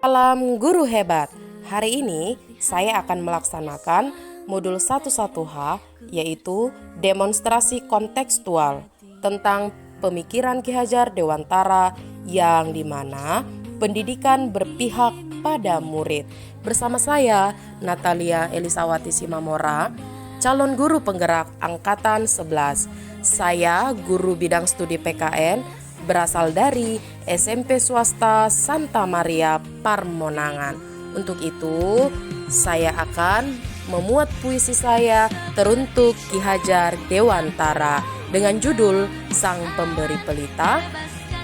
Salam guru hebat. Hari ini saya akan melaksanakan modul 11H yaitu demonstrasi kontekstual tentang pemikiran Ki Hajar Dewantara yang dimana pendidikan berpihak pada murid. Bersama saya Natalia Elisawati Simamora, calon guru penggerak angkatan 11. Saya guru bidang studi PKN berasal dari SMP Swasta Santa Maria Parmonangan. Untuk itu, saya akan memuat puisi saya teruntuk Ki Hajar Dewantara dengan judul Sang Pemberi Pelita,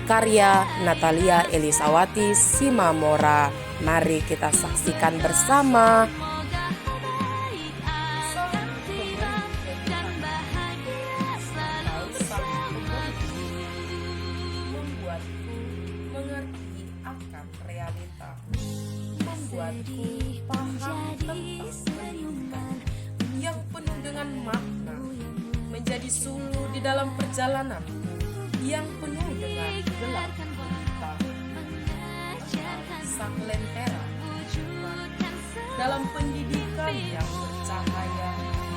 karya Natalia Elisawati Simamora. Mari kita saksikan bersama. Mengerti akan realita, membuatku paham tentang pendidikan yang penuh dengan makna, menjadi suluh di dalam perjalanan yang penuh dengan gelap gulita, sang lentera dalam pendidikan yang bercahaya,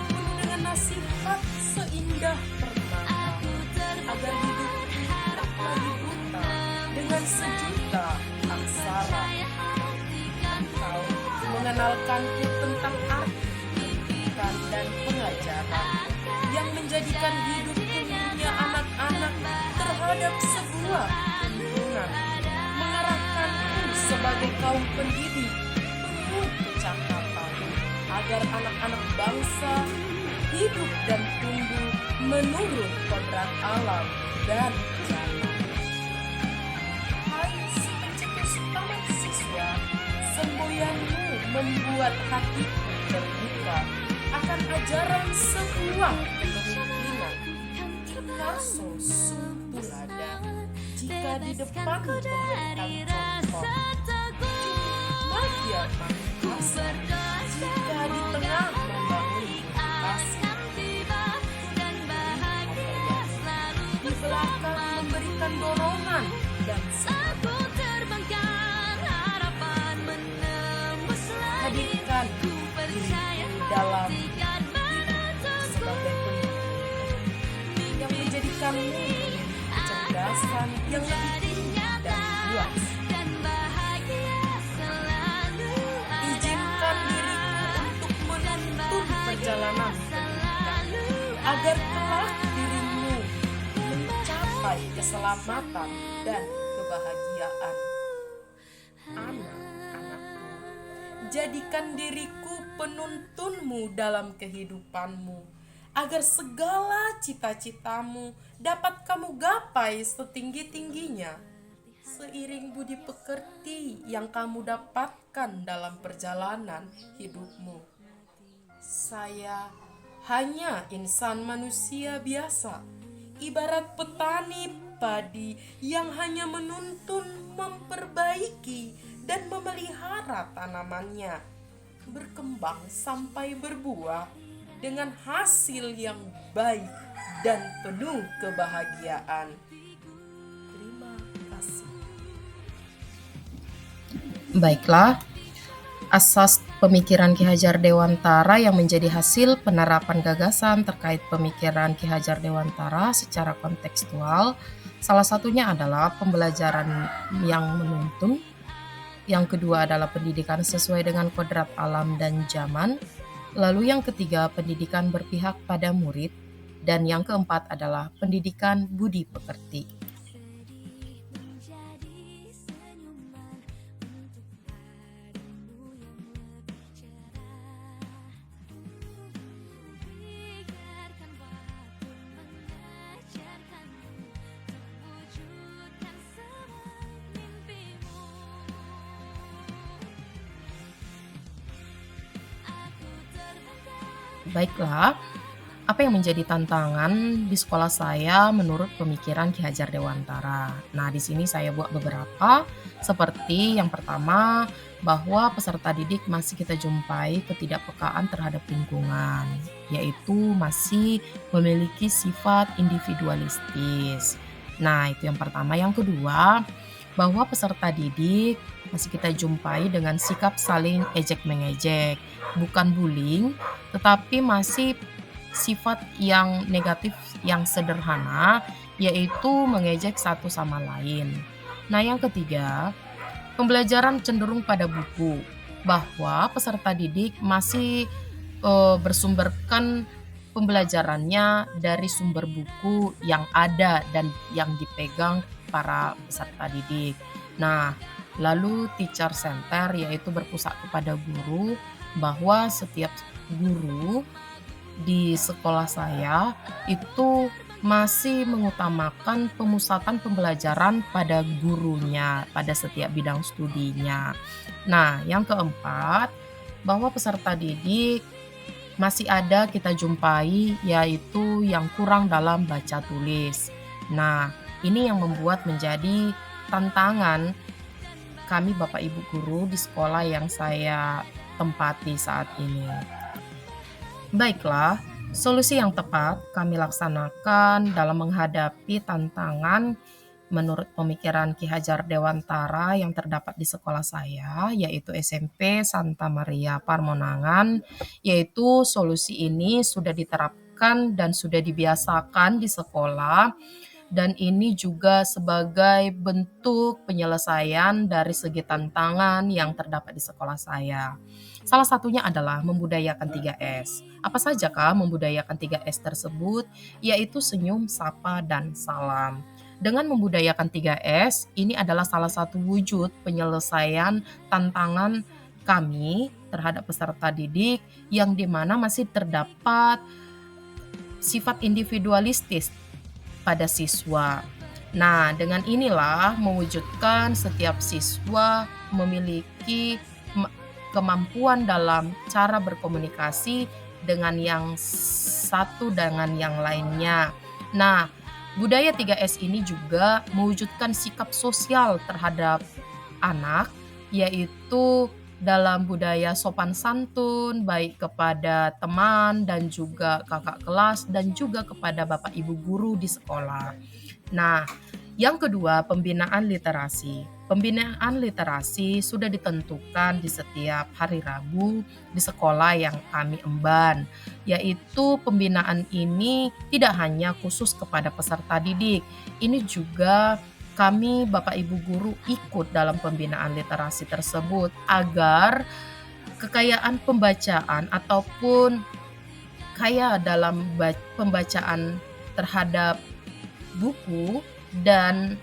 penuh dengan nasihat seindah permata, agar hidup tak lagi buta dengan sejuta aksara. Engkau mengenalkanku tentang arti pendidikan dan pengajaran yang menjadikan hidup tumbuhnya anak-anak terhadap sebuah lingkungan, mengarahkanku sebagai kaum pendidik penuh kecakapan agar anak-anak bangsa hidup dan tumbuh menurut kodrat alam dan zaman. Hai si pencetus taman siswa, semboyanmu membuat hatiku terbuka akan ajaran sebuah kepemimpinan. Karso Sumpulada, jika di depan memberikan contoh, Madya Mahasar, jika di tengah membangun motivasi, di belakang memberikan dorongan dan hadirkan diriku dalam sebagai pemimpin yang menjadikanmu kecerdasan yang lebih tinggi dan luas. Izinkan diriku untuk menuntun perjalanan pendidikan agar kelak dirimu mencapai keselamatan dan kebahagiaan. Anak-anakku, jadikan diriku penuntunmu dalam kehidupanmu, agar segala cita-citamu dapat kamu gapai setinggi-tingginya, seiring budi pekerti yang kamu dapatkan dalam perjalanan hidupmu. Saya hanya insan manusia biasa, ibarat petani padi yang hanya menuntun, memperbaiki, dan memelihara tanamannya, berkembang sampai berbuah dengan hasil yang baik dan penuh kebahagiaan. Terima kasih. Baiklah, asas pemikiran Ki Hajar Dewantara yang menjadi hasil penerapan gagasan terkait pemikiran Ki Hajar Dewantara secara kontekstual, salah satunya adalah pembelajaran yang menuntun, yang kedua adalah pendidikan sesuai dengan kodrat alam dan zaman, lalu yang ketiga pendidikan berpihak pada murid, dan yang keempat adalah pendidikan budi pekerti. Baiklah, apa yang menjadi tantangan di sekolah saya menurut pemikiran Ki Hajar Dewantara? Nah, di sini saya buat beberapa, seperti yang pertama, bahwa peserta didik masih kita jumpai ketidakpekaan terhadap lingkungan, yaitu masih memiliki sifat individualistis. Nah, itu yang pertama. Yang kedua, bahwa peserta didik masih kita jumpai dengan sikap saling ejek-mengejek. Bukan bullying, tetapi masih sifat yang negatif yang sederhana, yaitu mengejek satu sama lain. Nah, yang ketiga, pembelajaran cenderung pada buku, bahwa peserta didik masih bersumberkan pembelajarannya dari sumber buku yang ada dan yang dipegang para peserta didik. Nah, lalu teacher center yaitu berpusat kepada guru, bahwa setiap guru di sekolah saya itu masih mengutamakan pemusatan pembelajaran pada gurunya, pada setiap bidang studinya. Nah, yang keempat, bahwa peserta didik masih ada kita jumpai yaitu yang kurang dalam baca tulis. Nah, ini yang membuat menjadi tantangan kami Bapak Ibu guru di sekolah yang saya tempati saat ini. Baiklah, solusi yang tepat kami laksanakan dalam menghadapi tantangan menurut pemikiran Ki Hajar Dewantara yang terdapat di sekolah saya, yaitu SMP Santa Maria Parmonangan, yaitu solusi ini sudah diterapkan dan sudah dibiasakan di sekolah, dan ini juga sebagai bentuk penyelesaian dari segi tantangan yang terdapat di sekolah saya. Salah satunya adalah membudayakan 3S. Apa sajakah membudayakan 3S tersebut? Yaitu senyum, sapa, dan salam. Dengan membudayakan 3S, ini adalah salah satu wujud penyelesaian tantangan kami terhadap peserta didik yang dimana masih terdapat sifat individualistis pada siswa. Nah, dengan inilah mewujudkan setiap siswa memiliki kemampuan dalam cara berkomunikasi dengan yang satu dengan yang lainnya. Nah, budaya 3S ini juga mewujudkan sikap sosial terhadap anak, yaitu dalam budaya sopan santun, baik kepada teman dan juga kakak kelas dan juga kepada bapak ibu guru di sekolah. Nah, yang kedua, pembinaan literasi. Pembinaan literasi sudah ditentukan di setiap hari Rabu di sekolah yang kami emban, yaitu pembinaan ini tidak hanya khusus kepada peserta didik, ini juga kami Bapak Ibu guru ikut dalam pembinaan literasi tersebut agar kekayaan pembacaan ataupun kaya dalam pembacaan terhadap buku dan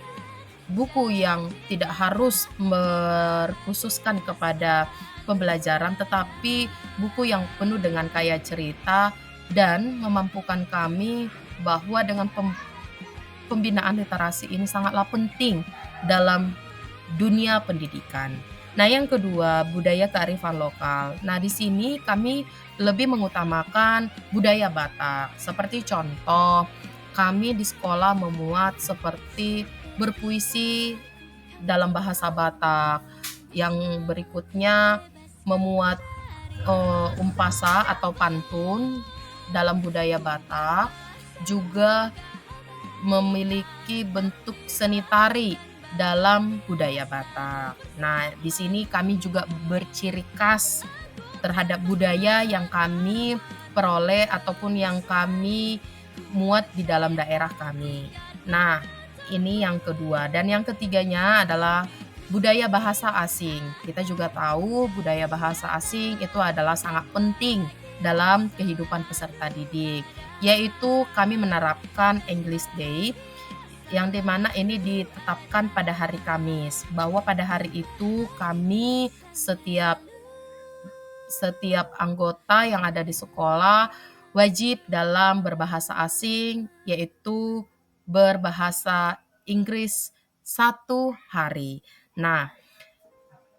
buku yang tidak harus berkhususkan kepada pembelajaran, tetapi buku yang penuh dengan kaya cerita dan memampukan kami bahwa dengan pembinaan literasi ini sangatlah penting dalam dunia pendidikan. Nah, yang kedua, budaya kearifan lokal. Nah, di sini kami lebih mengutamakan budaya Batak. Seperti contoh, kami di sekolah memuat seperti berpuisi dalam bahasa Batak. Yang berikutnya memuat umpasa atau pantun dalam budaya Batak. Juga memiliki bentuk seni tari dalam budaya Batak. Nah, di sini kami juga berciri khas terhadap budaya yang kami peroleh ataupun yang kami muat di dalam daerah kami. Nah, ini yang kedua. Dan yang ketiganya adalah budaya bahasa asing. Kita juga tahu budaya bahasa asing itu adalah sangat penting dalam kehidupan peserta didik, yaitu kami menerapkan English Day yang dimana ini ditetapkan pada hari Kamis, bahwa pada hari itu kami setiap anggota yang ada di sekolah wajib dalam berbahasa asing, yaitu berbahasa Inggris 1 hari. Nah,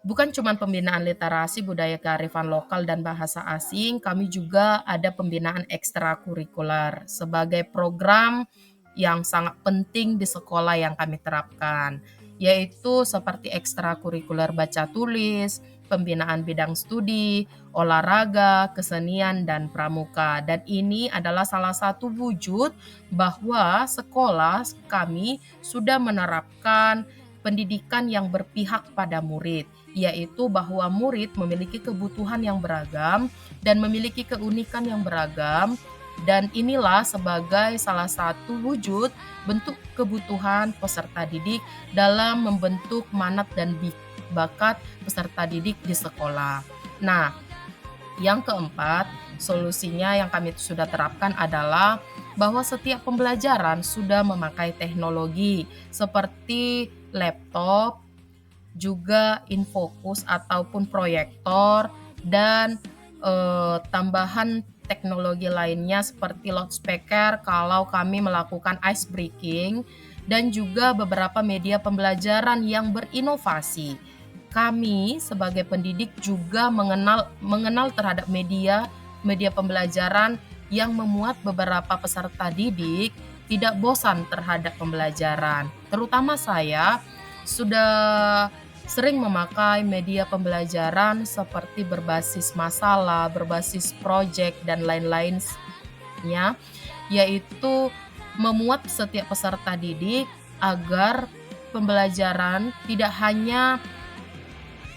bukan cuma pembinaan literasi, budaya kearifan lokal dan bahasa asing, kami juga ada pembinaan ekstrakurikuler sebagai program yang sangat penting di sekolah yang kami terapkan, yaitu seperti ekstrakurikuler baca tulis, pembinaan bidang studi, olahraga, kesenian, dan pramuka. Dan ini adalah salah satu wujud bahwa sekolah kami sudah menerapkan pendidikan yang berpihak pada murid, yaitu bahwa murid memiliki kebutuhan yang beragam dan memiliki keunikan yang beragam, dan inilah sebagai salah satu wujud bentuk kebutuhan peserta didik dalam membentuk minat dan bakat peserta didik di sekolah. Nah, yang keempat, solusinya yang kami sudah terapkan adalah bahwa setiap pembelajaran sudah memakai teknologi seperti laptop, juga infocus ataupun proyektor, dan tambahan teknologi lainnya seperti loudspeaker kalau kami melakukan ice breaking, dan juga beberapa media pembelajaran yang berinovasi. Kami sebagai pendidik juga mengenal terhadap media pembelajaran yang memuat beberapa peserta didik tidak bosan terhadap pembelajaran. Terutama saya sudah sering memakai media pembelajaran seperti berbasis masalah, berbasis project, dan lain-lainnya, yaitu memuat setiap peserta didik agar pembelajaran tidak hanya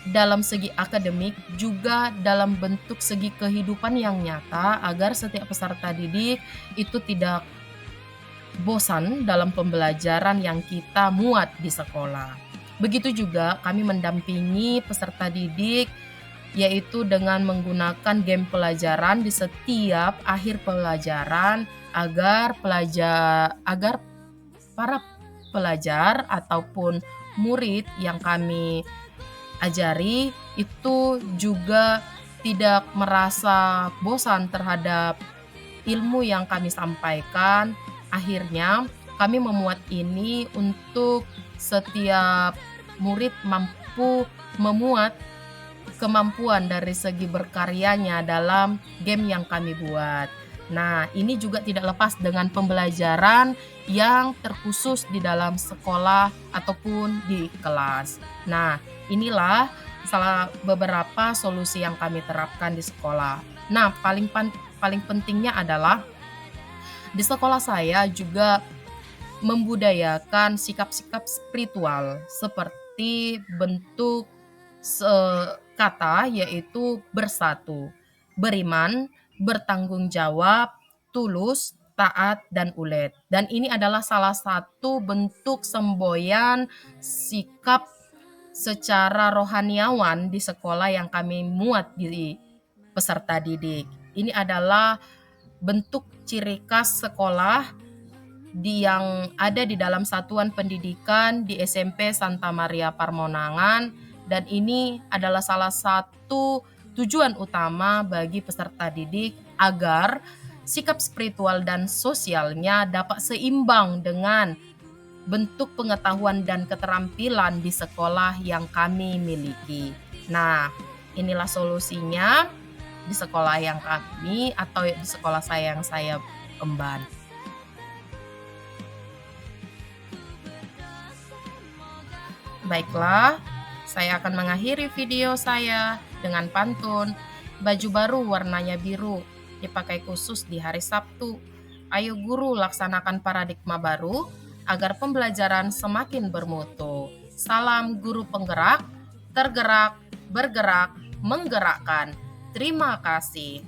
dalam segi akademik, juga dalam bentuk segi kehidupan yang nyata, agar setiap peserta didik itu tidak bosan dalam pembelajaran yang kita muat di sekolah. Begitu juga kami mendampingi peserta didik, yaitu dengan menggunakan game pelajaran di setiap akhir pelajaran agar para pelajar ataupun murid yang kami ajari itu juga tidak merasa bosan terhadap ilmu yang kami sampaikan. Akhirnya kami memuat ini untuk setiap murid mampu memuat kemampuan dari segi berkaryanya dalam game yang kami buat. Nah, ini juga tidak lepas dengan pembelajaran yang terkhusus di dalam sekolah ataupun di kelas. Nah, inilah salah beberapa solusi yang kami terapkan di sekolah. Nah, paling pentingnya adalah di sekolah saya juga membudayakan sikap-sikap spiritual seperti bentuk kata, yaitu bersatu, beriman, bertanggung jawab, tulus, taat, dan ulet. Dan ini adalah salah satu bentuk semboyan sikap secara rohaniawan di sekolah yang kami muat di peserta didik. Ini adalah bentuk ciri khas sekolah yang ada di dalam satuan pendidikan di SMP Santa Maria Parmonangan, dan ini adalah salah satu tujuan utama bagi peserta didik agar sikap spiritual dan sosialnya dapat seimbang dengan bentuk pengetahuan dan keterampilan di sekolah yang kami miliki. Nah, inilah solusinya di sekolah yang kami atau di sekolah saya yang saya emban. Baiklah, saya akan mengakhiri video saya dengan pantun. Baju baru warnanya biru, dipakai khusus di hari Sabtu. Ayo guru laksanakan paradigma baru agar pembelajaran semakin bermutu. Salam guru penggerak, tergerak, bergerak, menggerakkan. Terima kasih.